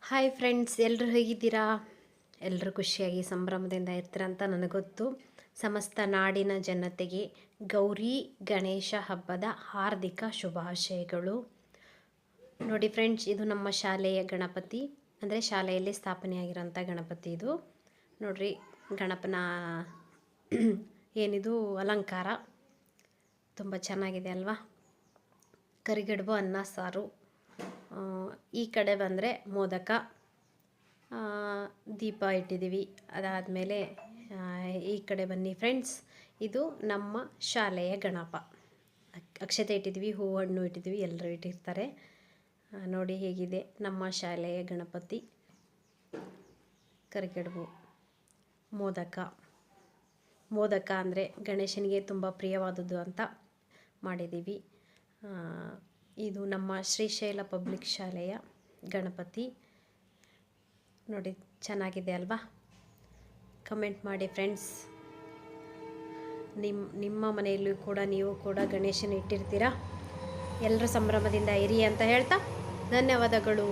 Hi friends, ಎಲ್ಲರೂ ಹೇಗಿದ್ದೀರಾ? ಎಲ್ಲರೂ ಖುಷಿಯಾಗಿ ಸಂಭ್ರಮದಿಂದ ಇರ್ತೀರಂತ ನನಗೊತ್ತು. ಸಮಸ್ತ ನಾಡಿನ ಜನತೆಗೆ ಗೌರಿ ಗಣೇಶ ಹಬ್ಬದ ಹಾರ್ದಿಕ ಶುಭಾಶಯಗಳು. ನೋಡಿ ಫ್ರೆಂಡ್ಸ್, ಇದು ನಮ್ಮ ಶಾಲೆಯ ಗಣಪತಿ, ಅಂದರೆ ಶಾಲೆಯಲ್ಲಿ ಸ್ಥಾಪನೆಯಾಗಿರೋಂಥ ಗಣಪತಿ ಇದು. ನೋಡ್ರಿ, ಗಣಪನ ಏನಿದು ಅಲಂಕಾರ ತುಂಬ ಚೆನ್ನಾಗಿದೆ ಅಲ್ವಾ? ಕರಿಗಡುಬು, ಅನ್ನ ಸಾರು. ಈ ಕಡೆ ಬಂದರೆ ಮೋದಕ, ದೀಪ ಇಟ್ಟಿದ್ದೀವಿ. ಅದಾದಮೇಲೆ ಈ ಕಡೆ ಬನ್ನಿ ಫ್ರೆಂಡ್ಸ್, ಇದು ನಮ್ಮ ಶಾಲೆಯ ಗಣಪ. ಅಕ್ಷತೆ ಇಟ್ಟಿದ್ದೀವಿ, ಹೂವು ಹಣ್ಣು ಇಟ್ಟಿದ್ದೀವಿ, ಎಲ್ಲರೂ ಇಟ್ಟಿರ್ತಾರೆ. ನೋಡಿ ಹೇಗಿದೆ ನಮ್ಮ ಶಾಲೆಯ ಗಣಪತಿ. ಕರಿಗಡುಬು, ಮೋದಕ ಅಂದರೆ ಗಣೇಶನಿಗೆ ತುಂಬ ಪ್ರಿಯವಾದದ್ದು ಅಂತ ಮಾಡಿದ್ದೀವಿ. ಇದು ನಮ್ಮ ಶ್ರೀಶೈಲ ಪಬ್ಲಿಕ್ ಶಾಲೆಯ ಗಣಪತಿ. ನೋಡಿ, ಚೆನ್ನಾಗಿದೆ ಅಲ್ವಾ? ಕಮೆಂಟ್ ಮಾಡಿ ಫ್ರೆಂಡ್ಸ್. ನಿಮ್ಮ ಮನೆಯಲ್ಲೂ ಕೂಡ ನೀವು ಕೂಡ ಗಣೇಶನ ಇಟ್ಟಿರ್ತೀರಾ? ಎಲ್ಲರೂ ಸಂಭ್ರಮದಿಂದ ಇರಿ ಅಂತ ಹೇಳ್ತಾ ಧನ್ಯವಾದಗಳು.